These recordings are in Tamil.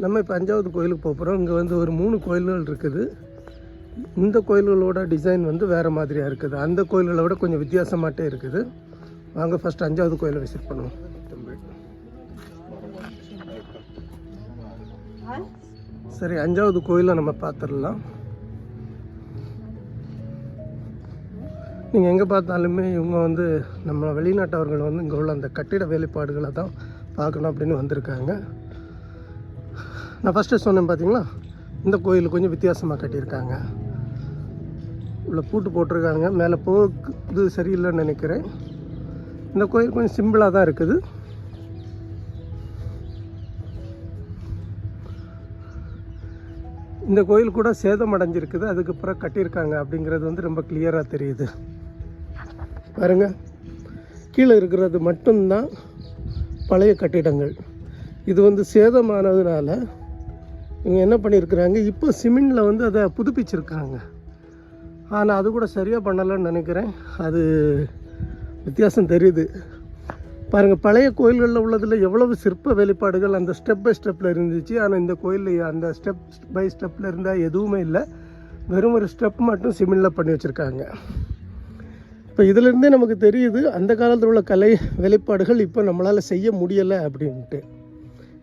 நம்ம இப்போ 5வது கோயிலுக்கு போகிறோம். இங்கே வந்து ஒரு 3 கோயில்கள் இருக்குது. இந்த கோயில்களோட டிசைன் வந்து வேறு மாதிரியாக இருக்குது. அந்த கோயில்களை விட கொஞ்சம் வித்தியாசமாகட்டே இருக்குது. வாங்க ஃபஸ்ட் 5வது கோயிலை விசிட் பண்ணுவோம். சரி, 5வது கோயிலை நம்ம பார்த்துடலாம். நீங்கள் எங்கே பார்த்தாலுமே இவங்க வந்து நம்ம வெளிநாட்டவர்கள் வந்து இங்கே உள்ள அந்த கட்டிட வேலைப்பாடுகளை தான் பார்க்கணும் அப்படின்னு வந்திருக்காங்க. நான் ஃபஸ்ட்டு சொன்னேன் பார்த்தீங்களா, இந்த கோயில் கொஞ்சம் வித்தியாசமாக கட்டியிருக்காங்க. உள்ள பூட்டு போட்டிருக்காங்க. மேலே போகுது சரியில்லைன்னு நினைக்கிறேன். இந்த கோயில் கொஞ்சம் சிம்பிளாக தான் இருக்குது. இந்த கோயில் கூட சேதம் அடைஞ்சிருக்குது, அதுக்கப்புறம் கட்டியிருக்காங்க அப்படிங்கிறது வந்து ரொம்ப கிளியராக தெரியுது. பாருங்க, கீழே இருக்கிறது மட்டும்தான் பழைய கட்டிடங்கள். இது வந்து சேதமானதுனால இவங்க என்ன பண்ணியிருக்கிறாங்க, இப்போ சிமெண்டில் வந்து அதை புதுப்பிச்சிருக்காங்க. ஆனால் அது கூட சரியாக பண்ணலைன்னு நினைக்கிறேன். அது வித்தியாசம் தெரியுது. பாருங்கள், பழைய கோயில்களில் உள்ளதில் எவ்வளவு சிற்ப வேலைப்பாடுகள் அந்த ஸ்டெப் பை ஸ்டெப்பில் இருந்துச்சு. ஆனால் இந்த கோயிலில் அந்த ஸ்டெப் பை ஸ்டெப்பில் இருந்தால் எதுவுமே இல்லை. வெறும் ஒரு ஸ்டெப் மட்டும் சிமெண்டில் பண்ணி வச்சுருக்காங்க. இப்போ இதிலேருந்தே நமக்கு தெரியுது அந்த காலத்தில் உள்ள கலை வேலைப்பாடுகள் இப்போ நம்மளால் செய்ய முடியலை அப்படின்ட்டு.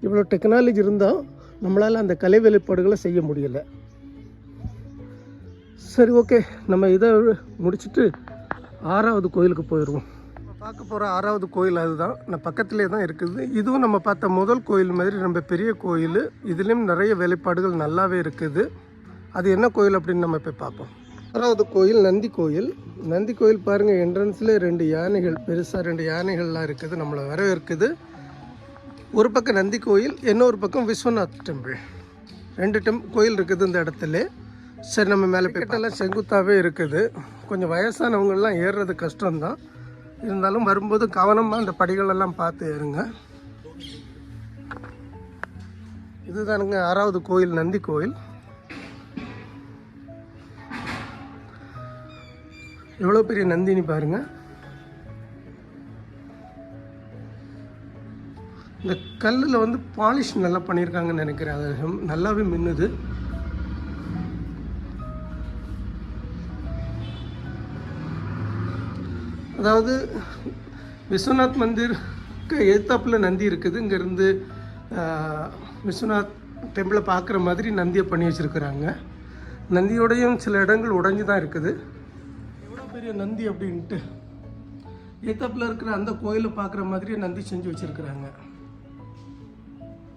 இவ்வளோ டெக்னாலஜி இருந்தால் நம்மளால் அந்த கலை வேலைப்பாடுகளை செய்ய முடியலை. சரி, ஓகே, நம்ம இதை முடிச்சுட்டு 6வது கோயிலுக்கு போயிடுவோம். பார்க்க போகிற 6வது கோயில் அதுதான். நான் பக்கத்துலேயே தான் இருக்குது. இதுவும் நம்ம பார்த்த முதல் கோயில் மாதிரி ரொம்ப பெரிய கோயில். இதுலேயும் நிறைய வேலைப்பாடுகள் நல்லாவே இருக்குது. அது என்ன கோயில் அப்படின்னு நம்ம போய் பார்ப்போம். 6வது கோயில் நந்தி கோயில். நந்தி கோயில் பாருங்கள், என்ட்ரன்ஸில் 2 யானைகள், பெருசாக 2 யானைகள்லாம் இருக்குது, நம்மளை வரவேற்குது. ஒரு பக்கம் நந்தி கோயில், இன்னொரு பக்கம் விஸ்வநாத் டெம்பிள். 2 கோயில் இருக்குது இந்த இடத்துல. சரி, நம்ம மேலே போய்ட்டெல்லாம் செங்குத்தாகவே இருக்குது. கொஞ்சம் வயசானவங்கள்லாம் ஏறுறது கஷ்டம்தான். இருந்தாலும் வரும்போது கவனமாக அந்த படிகளெல்லாம் பார்த்து ஏறுங்க. இதுதானுங்க 6வது கோயில், நந்தி கோயில். எவ்வளோ பெரிய நந்தினி பாருங்கள். இந்த கல்லில் வந்து பாலிஷ் நல்லா பண்ணியிருக்காங்கன்னு நினைக்கிறேன். அது நல்லாவே மின்னுது. அதாவது விஸ்வநாத் மந்திருக்கு எதிர்த்தாப்பில் நந்தி இருக்குது. இங்கேருந்து விஸ்வநாத் டெம்பிளை பார்க்குற மாதிரி நந்தியை பண்ணி வச்சுருக்குறாங்க. நந்தியோடையும் சில இடங்கள் உடைஞ்சு தான் இருக்குது. எவ்வளோ பெரிய நந்தி அப்படின்ட்டு எதிர்த்தாப்பில் இருக்கிற அந்த கோயிலை பார்க்குற மாதிரியே நந்தி செஞ்சு வச்சுருக்குறாங்க.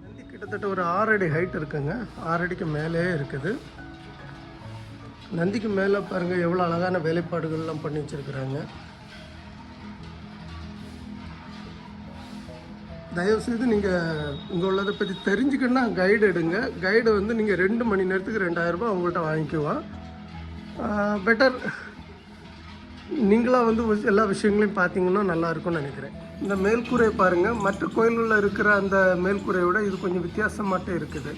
நந்தி கிட்டத்தட்ட ஒரு 6 அடி ஹைட் இருக்குங்க. 6 அடிக்கு மேலே இருக்குது. நந்திக்கு மேலே பாருங்கள் எவ்வளோ அழகான வேலைப்பாடுகள்லாம் பண்ணி வச்சுருக்குறாங்க. தயவுசெய்து நீங்கள் இங்கே உள்ளதை பற்றி தெரிஞ்சுக்கணுன்னா கைடு எடுங்க. கைடு வந்து நீங்கள் 2 மணி நேரத்துக்கு 2000 ரூபாய் அவங்கள்ட்ட வாங்கிக்குவோம். பெட்டர் நீங்களாக வந்து எல்லா விஷயங்களையும் பார்த்தீங்கன்னா நல்லாயிருக்கும்னு நினைக்கிறேன். இந்த மேல்கூரையை பாருங்கள், மற்ற கோயில்களில் இருக்கிற அந்த மேல்கூரையை விட இது கொஞ்சம் வித்தியாசமாட்டே இருக்குது.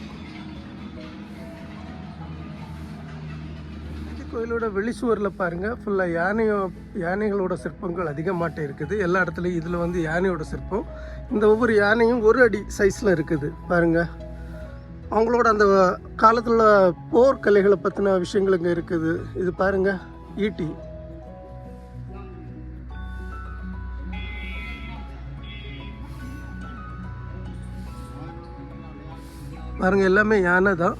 கோயிலோட வெளிச்சுவரில் பாருங்கள், ஃபுல்லாக யானைகளோட சிற்பங்கள் அதிகமாட்டே இருக்குது. எல்லா இடத்துலையும் இதில் வந்து யானையோட சிற்பம். இந்த ஒவ்வொரு யானையும் 1 அடி சைஸில் இருக்குது பாருங்கள். அவங்களோட அந்த காலத்தில் போர்க்கலைகளை பற்றின விஷயங்கள் இங்கே இருக்குது. இது பாருங்கள், ஈட்டி. பாருங்கள், எல்லாமே யானை தான்.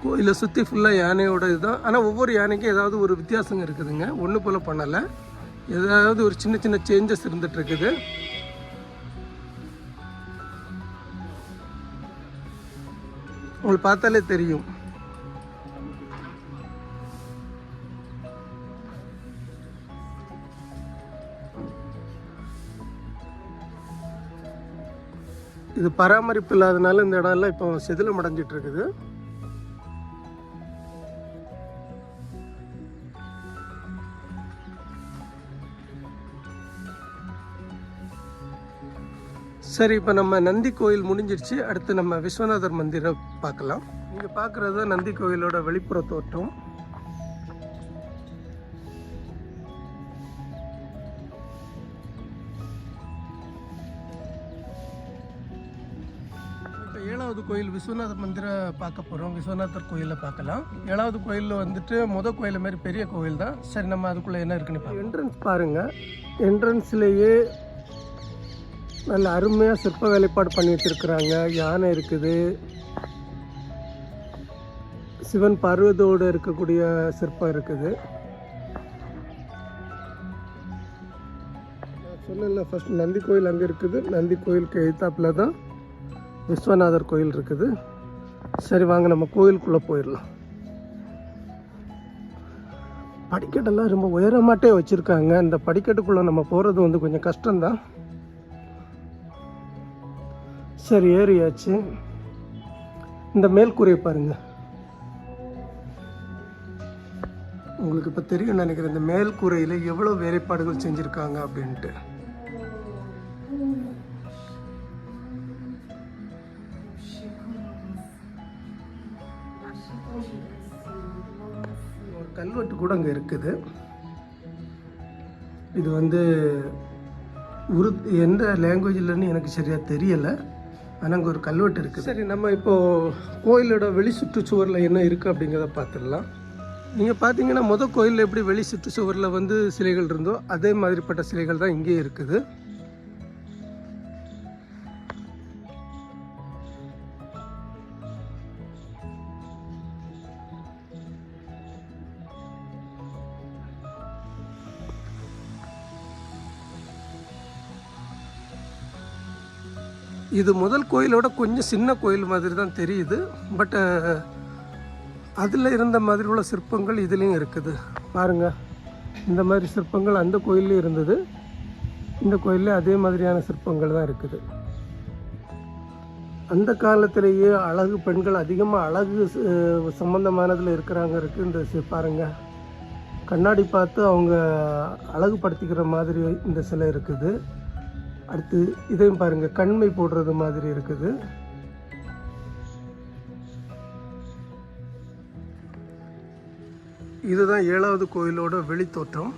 கோயிலை சுற்றி ஃபுல்லாக யானையோட இதுதான். ஆனால் ஒவ்வொரு யானைக்கும் ஏதாவது ஒரு வித்தியாசங்க இருக்குதுங்க. ஒன்று போல் பண்ணலை, ஏதாவது ஒரு சின்ன சின்ன சேஞ்சஸ் இருந்துகிட்ருக்குது. உங்களுக்கு பார்த்தாலே தெரியும். இது பராமரிப்பு இல்லாதனால இந்த இடம்லாம் இப்போ செதிலம் அடைஞ்சிட்டு இருக்குது. சரி, இப்போ நம்ம நந்தி கோயில் முடிஞ்சிருச்சு. அடுத்து நம்ம விஸ்வநாதர் மந்திரை பார்க்கலாம். இங்கே பார்க்குறது நந்தி கோயிலோட வெளிப்புற தோற்றம். இப்போ 7வது கோயில் விஸ்வநாத மந்திர பார்க்க போகிறோம். விஸ்வநாதர் கோயிலை பார்க்கலாம். 7வது கோயிலில் வந்துட்டு முதல் கோயில் மாதிரி பெரிய கோயில் தான். சரி, நம்ம அதுக்குள்ளே என்ன இருக்குன்னு என்ட்ரன்ஸ் பாருங்கள். என்ட்ரன்ஸ்லேயே நல்ல அருமையாக சிற்ப வேலைப்பாடு பண்ணி வச்சுருக்குறாங்க. யானை இருக்குது, சிவன் பார்வதியோடு இருக்கக்கூடிய சிற்பம் இருக்குது. சொன்னல ஃபர்ஸ்ட் நந்தி கோயில் அங்கே இருக்குது. நந்தி கோயிலுக்கு எதிர்த்தாப்புல தான் விஸ்வநாதர் கோயில் இருக்குது. சரி, வாங்க நம்ம கோயிலுக்குள்ளே போயிடலாம். படிக்கட்டெல்லாம் ரொம்ப உயரமாட்டே வச்சுருக்காங்க. இந்த படிக்கட்டுக்குள்ளே நம்ம போகிறது வந்து கொஞ்சம் கஷ்டம்தான். சரி, ஏறியாச்சு. இந்த மேல்கூரையை பாருங்கள். உங்களுக்கு இப்போ தெரியும் நினைக்கிறேன், இந்த மேல்கூரையில் எவ்வளோ வேலைப்பாடுகள் செஞ்சுருக்காங்க அப்படின்ட்டு. ஒரு கல்வெட்டு கூட அங்கே இருக்குது. இது வந்து எந்த லாங்குவேஜ்லன்னு எனக்கு சரியாக தெரியலை, ஆனால் அங்கே ஒரு கல்வெட்டு இருக்குது. சரி, நம்ம இப்போது கோயிலோட வெளி சுற்றுச்சுவரில் என்ன இருக்குது அப்படிங்கிறத பார்த்துடலாம். நீங்கள் பார்த்தீங்கன்னா முதல் கோயிலில் எப்படி வெளி சுற்றுச்சுவரில் வந்து சிலைகள் இருந்தோ அதே மாதிரிப்பட்ட சிலைகள் தான் இங்கேயும் இருக்குது. இது முதல் கோயிலோட கொஞ்சம் சின்ன கோயில் மாதிரி தான் தெரியுது. பட் அதில் இருந்த மாதிரி உள்ள சிற்பங்கள் இதுலேயும் இருக்குது பாருங்கள். இந்த மாதிரி சிற்பங்கள் அந்த கோயில்லையும் இருந்தது, இந்த கோயிலில் அதே மாதிரியான சிற்பங்கள் தான் இருக்குது. அந்த காலத்திலேயே அழகு பெண்கள் அதிகமாக அழகு சம்பந்தமானதில் இருக்கிறாங்க இருக்குது. இந்த பாருங்கள், கண்ணாடி பார்த்து அவங்க அழகுபடுத்திக்கிற மாதிரி இந்த சிலை இருக்குது. அடுத்து இதையும் பாருங்கள், கண்மை போடுறது மாதிரி இருக்குது. இதுதான் 7வது கோயிலோட வெளித்தோற்றம்.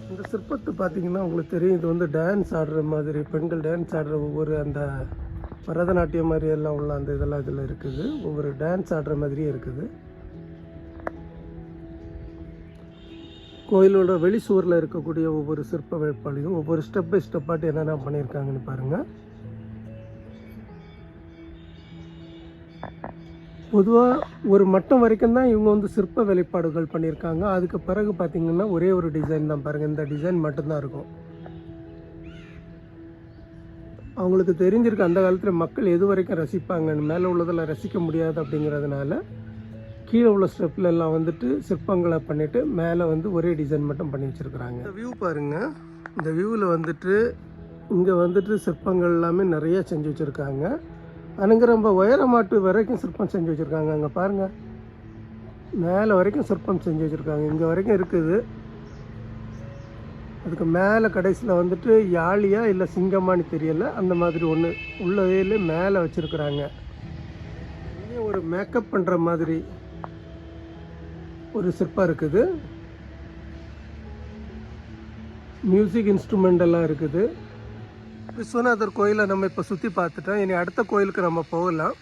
இந்த சிற்பத்தை பார்த்தீங்கன்னா உங்களுக்கு தெரியும், இது வந்து டான்ஸ் ஆடுற மாதிரி, பெண்கள் டான்ஸ் ஆடுற ஒவ்வொரு அந்த பரதநாட்டியம் மாதிரி எல்லாம் உள்ள அந்த இதெல்லாம் இதில் இருக்குது. ஒவ்வொரு டான்ஸ் ஆடுற மாதிரியே இருக்குது. கோயிலோட வெளி சுவரில் இருக்கக்கூடிய ஒவ்வொரு சிற்ப வேட்பாளையும் ஒவ்வொரு ஸ்டெப் பை ஸ்டெப்பாட்டு என்னென்ன பண்ணியிருக்காங்கன்னு பாருங்கள். பொதுவாக ஒரு மட்டம் வரைக்கும் தான் இவங்க வந்து சிற்ப வேலைப்பாடுகள் பண்ணியிருக்காங்க. அதுக்கு பிறகு பார்த்திங்கன்னா ஒரே ஒரு டிசைன் தான் பாருங்கள். இந்த டிசைன் மட்டும்தான் இருக்கும். அவங்களுக்கு தெரிஞ்சிருக்கு அந்த காலத்தில் மக்கள் எது வரைக்கும் ரசிப்பாங்கன்னு. மேலே உள்ளதெல்லாம் ரசிக்க முடியாது அப்படிங்கிறதுனால கீழே உள்ள ஸ்டெப்பில் எல்லாம் வந்துட்டு சிற்பங்களை பண்ணிவிட்டு மேலே வந்து ஒரே டிசைன் மட்டும் பண்ணி வச்சுருக்குறாங்க. இந்த வியூ பாருங்கள். இந்த வியூவில் வந்துட்டு இங்கே வந்துட்டு சிற்பங்கள் எல்லாமே நிறையா செஞ்சு வச்சுருக்காங்க. அங்கே ரொம்ப உயரமாட்டு வரைக்கும் சிற்பம் செஞ்சு வச்சுருக்காங்க. அங்கே பாருங்கள், மேலே வரைக்கும் சிற்பம் செஞ்சு வச்சுருக்காங்க. இங்கே வரைக்கும் இருக்குது. அதுக்கு மேலே கடைசியில் வந்துட்டு யாழியா இல்லை சிங்கமானு தெரியலை, அந்த மாதிரி ஒன்று உள்ளதையிலே மேலே வச்சுருக்குறாங்க. இங்கே ஒரு மேக்கப் பண்ணுற மாதிரி ஒரு சிற்பம் இருக்குது. மியூசிக் இன்ஸ்ட்ருமெண்ட் எல்லாம் இருக்குது. விஸ்வநாதர் கோயிலை நம்ம இப்போ சுற்றி பார்த்துட்டோம். இனி அடுத்த கோயிலுக்கு நம்ம போகலாம்.